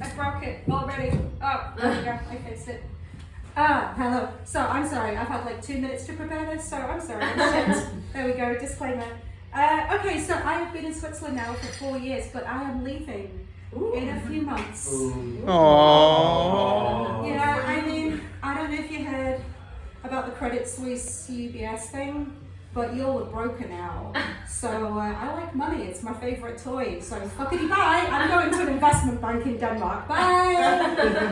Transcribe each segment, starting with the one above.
I broke it already. Oh, there we go. I fixed it. Hello. So I'm sorry. I've had like 2 minutes to prepare this, so I'm sorry. Shit. There we go. Disclaimer. Okay, so I have been in Switzerland now for 4 years, but I am leaving in a few months. Aww. Yeah, I mean, I don't know if you heard about the Credit Suisse UBS thing, but you're all broken now. So I like money, it's my favourite toy. So fuckity bye, I'm going to an investment bank in Denmark. Bye!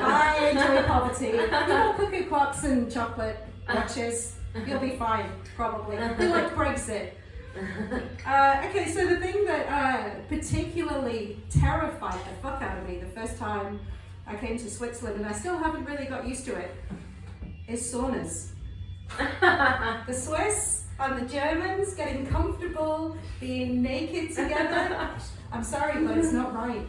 Bye, enjoy poverty. You know, Cuckoo Clocks and chocolate watches. You'll be fine, probably. You like Brexit. Okay, so the thing that particularly terrified the fuck out of me the first time I came to Switzerland, and I still haven't really got used to it, is saunas. The Swiss and the Germans getting comfortable, being naked together. I'm sorry, but it's not right.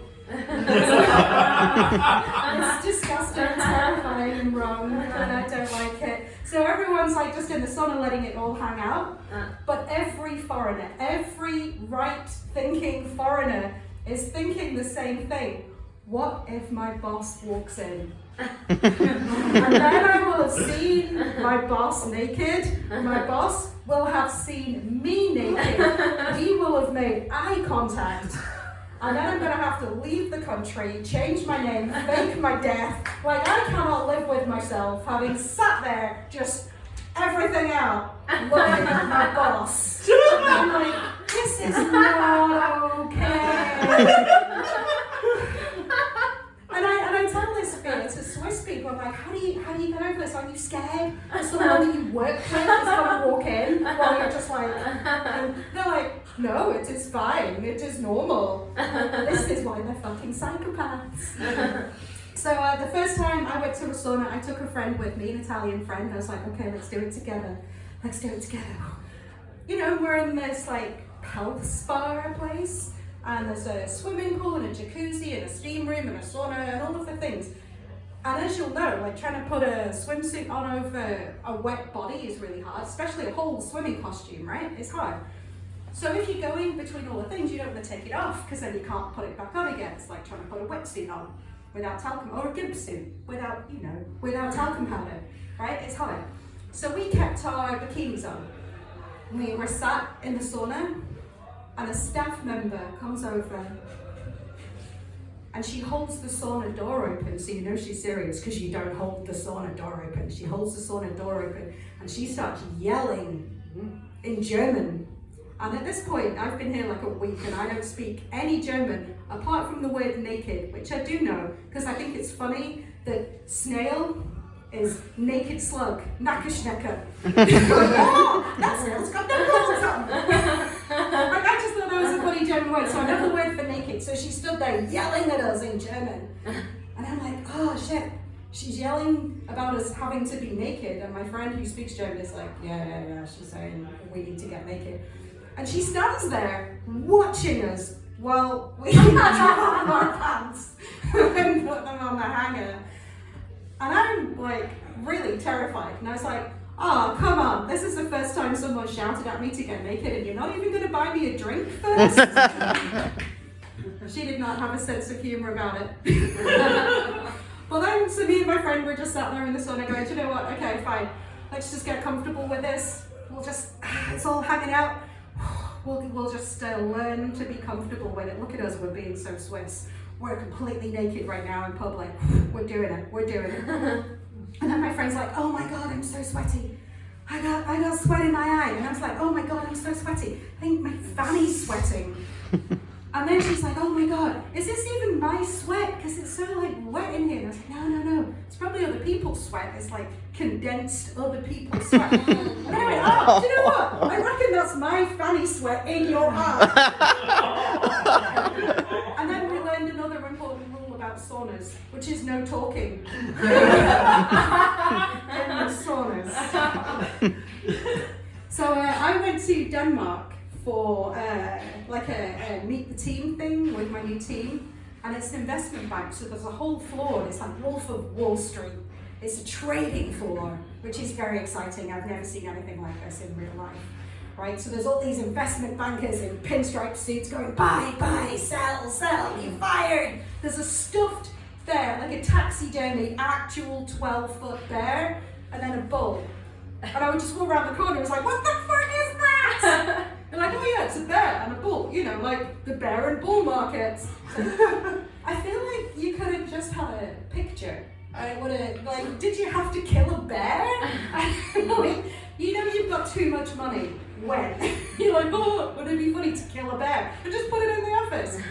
It's disgusting, terrifying, and wrong, and I don't like it. So everyone's like just in the sauna letting it all hang out. But every foreigner, every right-thinking foreigner is thinking the same thing. What if my boss walks in? And then I will have seen my boss naked. My boss will have seen me naked. We will have made eye contact. And then I'm going to have to leave the country, change my name, fake my death. Like, I cannot live with myself having sat there, just everything out, looking at my boss. I'm like, this is not okay. And I tell this fear to Swiss people. I'm like, how do you get over this? Are you scared that someone that you work with is going to walk in while you're just like, and they're like, no, it is fine, it is normal. This is why they're fucking psychopaths. So the first time I went to a sauna, I took a friend with me, an Italian friend. I was like, okay, let's do it together. Let's do it together. You know, we're in this like health spa place. And there's a swimming pool and a jacuzzi and a steam room and a sauna and all of the things. And as you'll know, like trying to put a swimsuit on over a wet body is really hard, especially a whole swimming costume, right? It's hard. So if you're going between all the things, you don't want to take it off because then you can't put it back on again. It's like trying to put a wetsuit on without talcum, or a gimp suit without talcum powder, right? It's hard. So we kept our bikinis on. We were sat in the sauna, and a staff member comes over and she holds the sauna door open, so you know she's serious because you don't hold the sauna door open. She holds the sauna door open and she starts yelling in German. And at this point, I've been here like a week and I don't speak any German apart from the word naked, which I do know because I think it's funny that snail is naked slug, Nackerschnecke. Oh, that snail's got no balls on. Like, I just thought that was a funny German word, so I know the word for naked. So she stood there yelling at us in German. And I'm like, oh shit, she's yelling about us having to be naked. And my friend who speaks German is like, yeah, she's saying we need to get naked. And she stands there watching us while we drop our pants and put them on the hanger. And I'm like really terrified. And I was like, oh, come on. This is the first time someone shouted at me to get naked and you're not even going to buy me a drink first? She did not have a sense of humor about it. Well then, so me and my friend were just sat there in the sauna going, do you know what? Okay, fine. Let's just get comfortable with this. It's all hanging out. We'll just learn to be comfortable with it. Look at us, we're being so Swiss. We're completely naked right now in public. We're doing it. And then my friend's like, oh my God, I'm so sweaty. I got sweat in my eye. And I was like, oh my God, I'm so sweaty. I think my fanny's sweating. And then she's like, oh my God, is this even my sweat? Because it's so like wet in here. And I was like, no. It's probably other people's sweat. It's like condensed other people's sweat. And I went, oh, do you know what? I reckon that's my fanny sweat in your eye. And then we learned another important rule about saunas, which is no talking in the saunas. So I went to Denmark for like a meet the team thing with my new team, and it's an investment bank, so there's a whole floor. It's like Wolf of Wall Street. It's a trading floor, which is very exciting. I've never seen anything like this in real life, right? So there's all these investment bankers in pinstripe suits going, buy, sell, you fired. There's a stuffed bear, like a taxidermy, actual 12-foot bear, and then a bull. And I would just walk around the corner and was like, what the fuck is that? They're like, oh yeah, it's a bear and a bull, you know, like the bear and bull markets. I feel like you could have just had a picture. I would have, like, did you have to kill a bear? Like, you know you've got too much money. When? You're like, oh, would it be funny to kill a bear? And just put it in the office.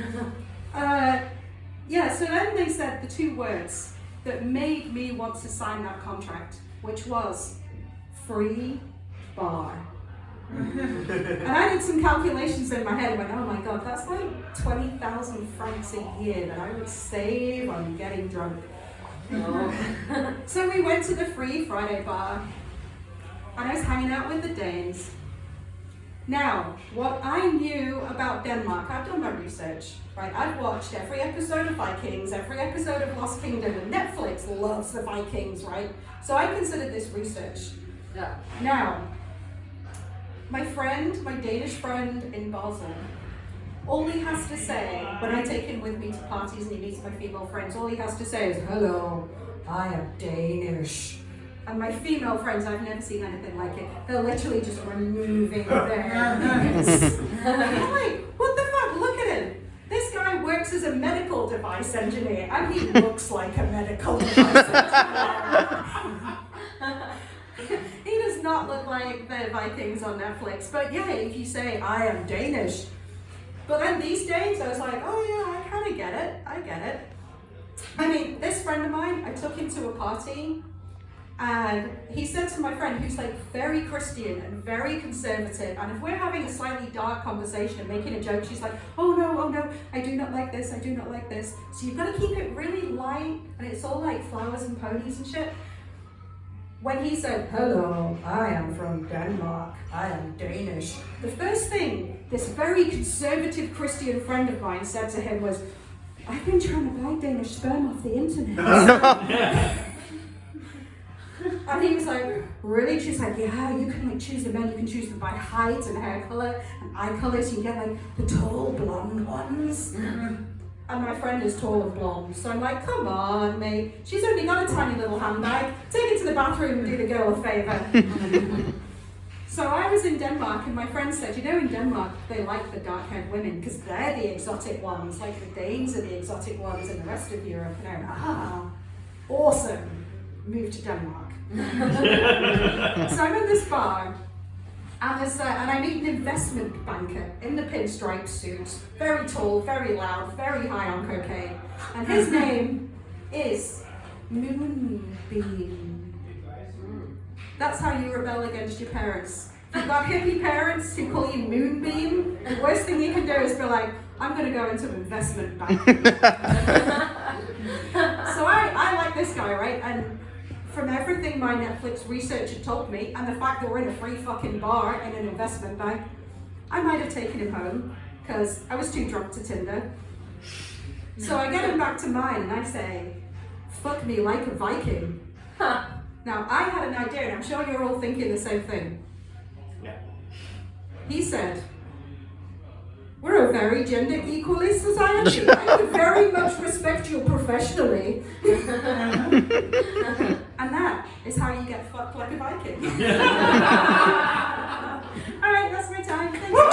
Yeah, so then they said the two words that made me want to sign that contract, which was free bar. And I did some calculations in my head and went, oh my god, that's like 20,000 francs a year that I would save on getting drunk. Oh. So we went to the Free Friday bar and I was hanging out with the Danes. Now, what I knew about Denmark, I've done my research, right? I've watched every episode of Vikings, every episode of Lost Kingdom, and Netflix loves the Vikings, right? So I considered this research. Yeah. Now, my Danish friend in Basel, all he has to say, when I take him with me to parties and he meets my female friends, all he has to say is, hello, I am Danish. And my female friends, I've never seen anything like it. They're literally just removing their hands. And I'm like, what the fuck, look at him. This guy works as a medical device engineer and he looks like a medical device engineer. He does not look like the Vikings on Netflix, but yeah, if you say, I am Danish. But then these days, I was like, oh yeah, I kind of get it, I get it. I mean, this friend of mine, I took him to a party, and he said to my friend, who's like very Christian and very conservative, and if we're having a slightly dark conversation and making a joke, she's like, oh no, I do not like this, I do not like this. So you've got to keep it really light, and it's all like flowers and ponies and shit. When he said, hello, I am from Denmark, I am Danish, the first thing this very conservative Christian friend of mine said to him was, I've been trying to buy Danish sperm off the internet. And he was like, really? She's like, yeah, you can like choose the men, you can choose them by height and hair color and eye color, so you can get like the tall blonde ones. And my friend is tall and blonde, so I'm like, come on, mate. She's only got a tiny little handbag. Take it to the bathroom and do the girl a favor. So I was in Denmark, and my friend said, you know, in Denmark, they like the dark-haired women because they're the exotic ones. Like the Danes are the exotic ones in the rest of Europe. And I'm like, awesome. Move to Denmark. So I'm in this bar. And I meet an investment banker in the pinstripe suit, very tall, very loud, very high on cocaine. And his name is Moonbeam. That's how you rebel against your parents. You've got hippie parents who call you Moonbeam. The worst thing you can do is be like, I'm going to go into investment banking. So I like this guy, right? And from everything my Netflix research had told me, and the fact that we're in a free fucking bar in an investment bank, I might have taken him home, because I was too drunk to Tinder. So I get him back to mine, and I say, fuck me like a Viking. Now, I had an idea, and I'm sure you're all thinking the same thing. Yeah. He said, we're a very gender equally society. I would very much respect you professionally. And that is how you get fucked like a Viking. All right, that's my time. Thank you.